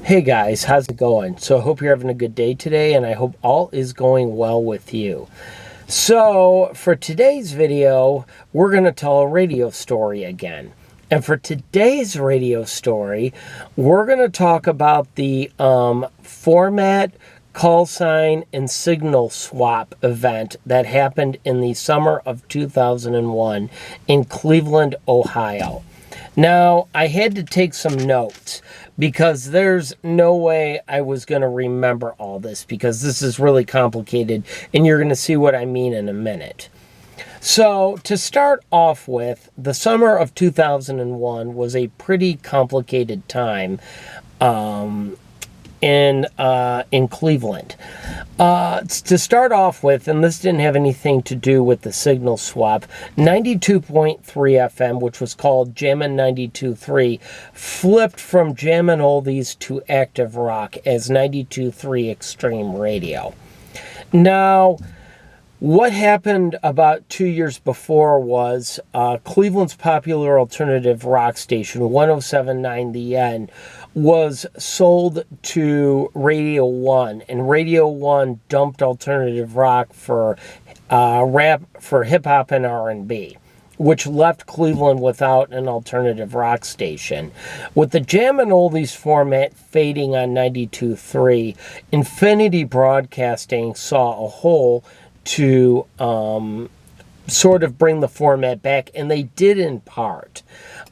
Hey guys, how's it going? So I hope you're having a good day today, and I hope all is going well with you. So for today's video, we're going to tell a radio story again. And for today's radio story, we're going to talk about the format, call sign, and signal swap event that happened in the summer of 2001 in Cleveland, Ohio. Now, I had to take some notes because there's no way I was going to remember all this because this is really complicated, and you're going to see what I mean in a minute. So, to start off with, the summer of 2001 was a pretty complicated time in Cleveland. To start off with, and this didn't have anything to do with the signal swap, 92.3 FM, which was called Jammin' 92.3, flipped from Jammin' Oldies to Active Rock as 92.3 Extreme Radio. Now, what happened about 2 years before was Cleveland's popular alternative rock station, 107.9 The End, was sold to Radio 1, and Radio 1 dumped alternative rock for hip-hop and R&B, which left Cleveland without an alternative rock station. With the Jammin' Oldies format fading on 92.3, Infinity Broadcasting saw a hole to sort of bring the format back, and they did in part.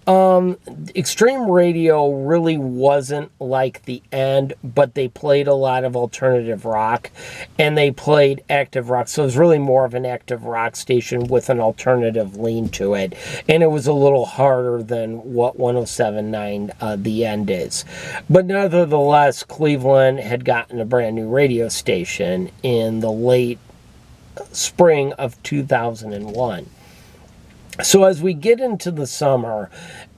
Extreme Radio really wasn't like The End, but they played a lot of alternative rock, and they played active rock, so it was really more of an active rock station with an alternative lean to it, and it was a little harder than what 107.9 The End is. But nevertheless, Cleveland had gotten a brand new radio station in the late spring of 2001. So as we get into the summer,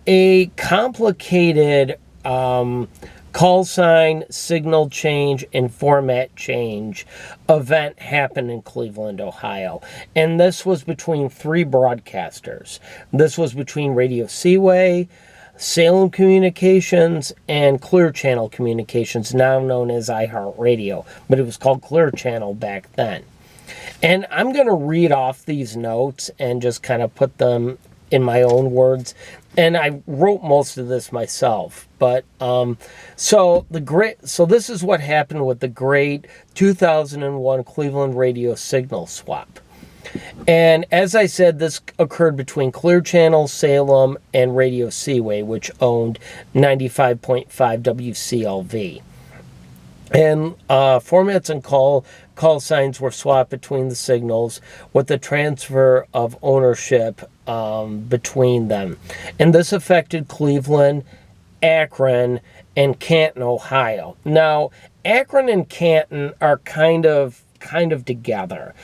a complicated call sign, signal change, and format change event happened in Cleveland, Ohio. And this was between three broadcasters. This was between Radio Seway, Salem Communications, and Clear Channel Communications, now known as iHeartRadio, but it was called Clear Channel back then. And I'm going to read off these notes and just kind of put them in my own words. And I wrote most of this myself. But so this is what happened with the great 2001 Cleveland radio signal swap. And as I said, this occurred between Clear Channel, Salem, and Radio Seway, which owned 95.5 WCLV. And formats and call signs were swapped between the signals with the transfer of ownership between them. And this affected Cleveland, Akron, and Canton, Ohio. Now, Akron and Canton are kind of together.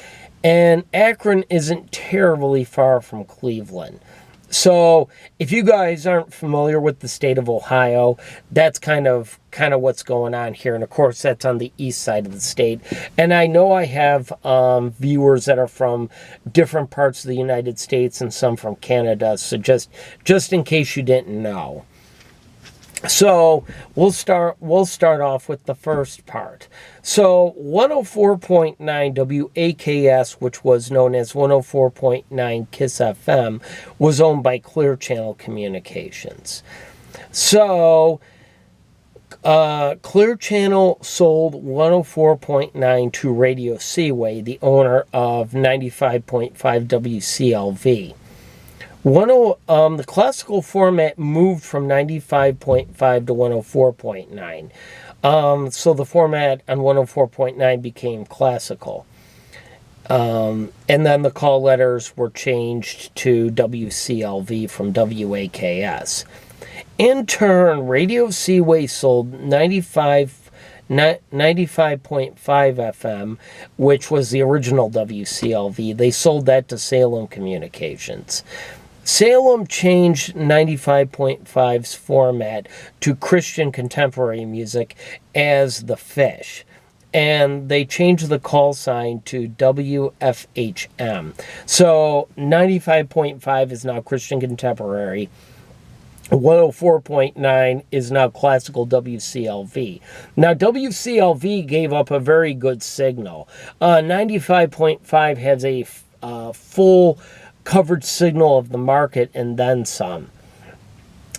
And Akron isn't terribly far from Cleveland. So, if you guys aren't familiar with the state of Ohio, that's kind of what's going on here. And of course, that's on the east side of the state. And I know I have viewers that are from different parts of the United States and some from Canada. So just in case you didn't know. So we'll start off with the first part. So 104.9 WAKS, which was known as 104.9 KISS FM, was owned by Clear Channel Communications. So Clear Channel sold 104.9 to Radio Seway, the owner of 95.5 WCLV. The classical format moved from 95.5 to 104.9. So the format on 104.9 became classical. And then the call letters were changed to WCLV from WAKS. In turn, Radio Seway sold 95.5 FM, which was the original WCLV. They sold that to Salem Communications. Salem changed 95.5's format to Christian contemporary music as The Fish, and they changed the call sign to WFHM. So 95.5 is now Christian contemporary, 104.9 is now classical WCLV. Now, WCLV gave up a very good signal. 95.5 has a full covered signal of the market and then some.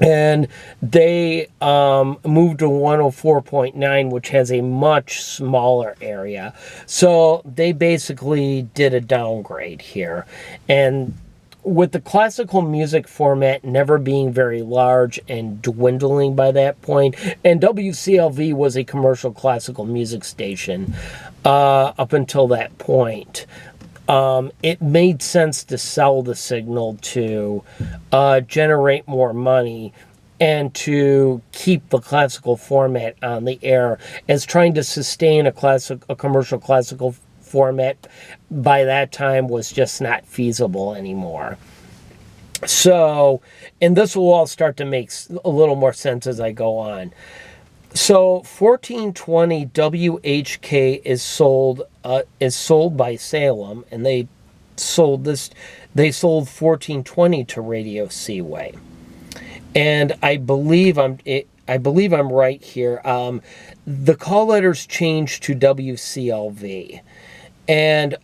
And they moved to 104.9, which has a much smaller area. So they basically did a downgrade here. And with the classical music format never being very large and dwindling by that point, and WCLV was a commercial classical music station up until that point, it made sense to sell the signal to generate more money and to keep the classical format on the air, as trying to sustain a commercial classical format by that time was just not feasible anymore. So, and this will all start to make a little more sense as I go on. So 1420 WHK is sold by Salem, and they sold 1420 to Radio Seway. And I believe I'm right here. The call letters changed to WCLV. And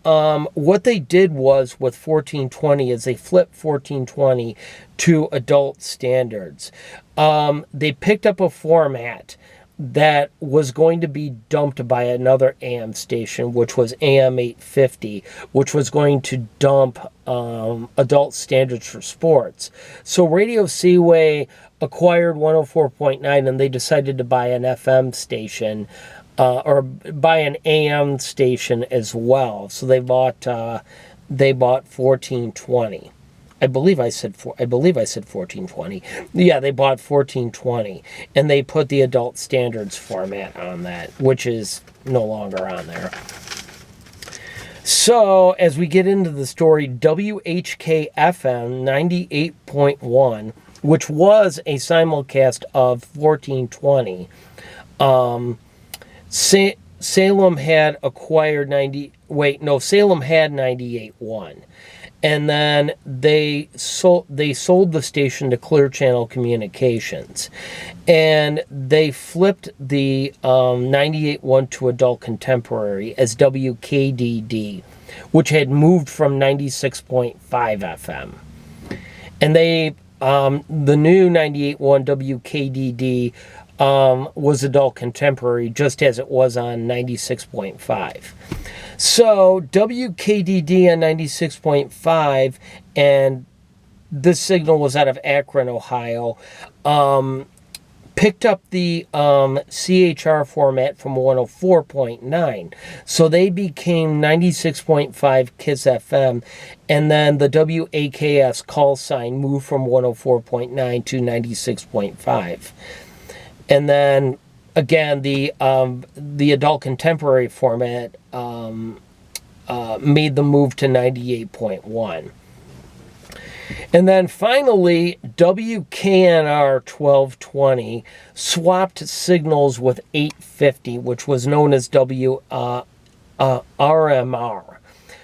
what they did was with 1420 is they flipped 1420 to adult standards. They picked up a format that was going to be dumped by another AM station, which was AM 850, which was going to dump adult standards for sports. So Radio Seway acquired 104.9, and they decided to buy an FM station, or buy an AM station as well. So they bought 1420. I believe I said 1420. Yeah, they bought 1420, and they put the adult standards format on that, which is no longer on there. So as we get into the story, WHK FM 98.1, which was a simulcast of 1420, Salem had acquired Salem had 98.1. And then they sold the station to Clear Channel Communications. And they flipped the 98.1 to Adult Contemporary as WKDD, which had moved from 96.5 FM. And they the new 98.1 WKDD was Adult Contemporary, just as it was on 96.5. So WKDD on 96.5, and this signal was out of Akron, Ohio, picked up the CHR format from 104.9. So they became 96.5 KISS FM, and then the WAKS call sign moved from 104.9 to 96.5. And then again, the adult contemporary format made the move to 98.1. And then finally, WKNR 1220 swapped signals with 850, which was known as RMR.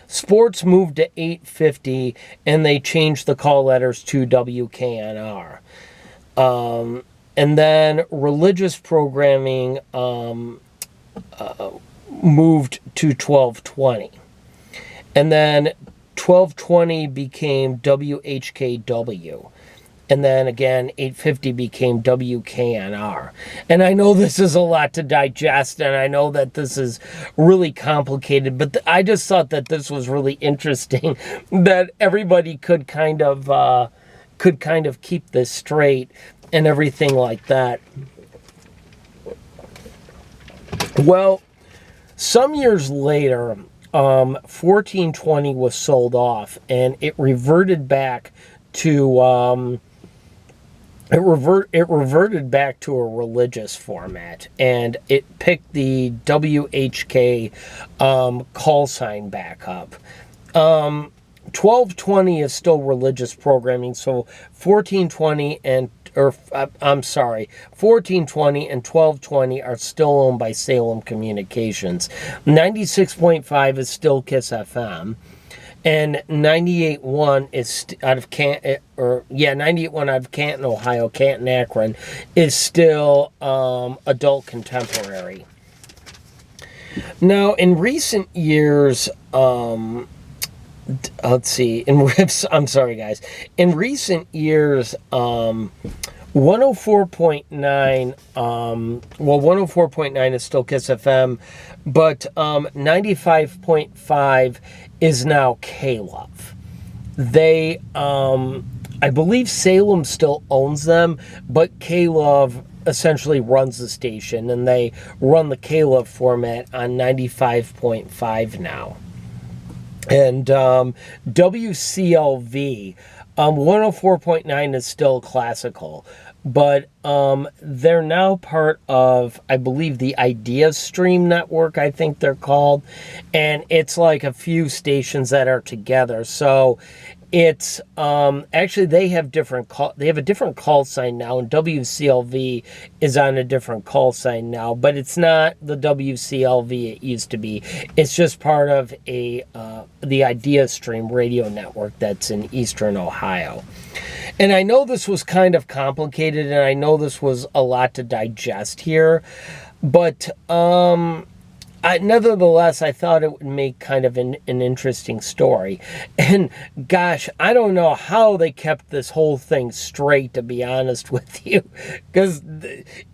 Sports moved to 850, and they changed the call letters to WKNR. And then religious programming moved to 1220. And then 1220 became WHKW. And then again, 850 became WKNR. And I know this is a lot to digest, and I know that this is really complicated, but I just thought that this was really interesting, that everybody could kind of keep this straight and everything like that. Well, some years later, 1420 was sold off, and it reverted back to it reverted back to a religious format, and it picked the WHK call sign back up. 1220 is still religious programming, so 1420 and 1420 and 1220 are still owned by Salem Communications. 96.5 is still KISS FM. And 98.1 is out of 98.1 out of Canton, Ohio, Canton, Akron, is still adult contemporary. Now, in recent years, let's see, I'm sorry, guys. In recent years, 104.9, 104.9 is still Kiss FM, but 95.5 is now K-Love. They, I believe Salem still owns them, but K-Love essentially runs the station, and they run the K-Love format on 95.5 now. And WCLV, 104.9 is still classical, but they're now part of, I believe, the Idea Stream network, I think they're called, and it's like a few stations that are together. So it's actually they have a different call sign now, and WCLV is on a different call sign now, but it's not the WCLV it used to be. It's just part of the Idea Stream radio network that's in Eastern Ohio. And I know this was kind of complicated, and I know this was a lot to digest here, but nevertheless, I thought it would make kind of an interesting story. And gosh, I don't know how they kept this whole thing straight, to be honest with you. Because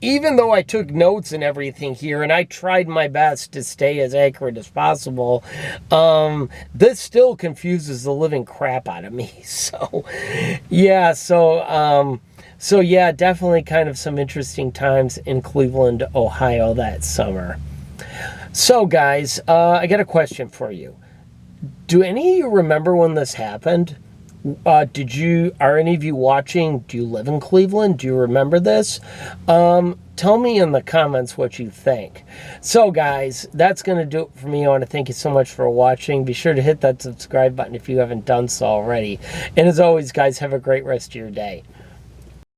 even though I took notes and everything here, and I tried my best to stay as accurate as possible, this still confuses the living crap out of me. So, yeah, so yeah, definitely kind of some interesting times in Cleveland, Ohio that summer. So, guys, I got a question for you. Do any of you remember when this happened? Are any of you watching? Do you live in Cleveland? Do you remember this? Tell me in the comments what you think. So, guys, that's going to do it for me. I want to thank you so much for watching. Be sure to hit that subscribe button if you haven't done so already. And as always, guys, have a great rest of your day.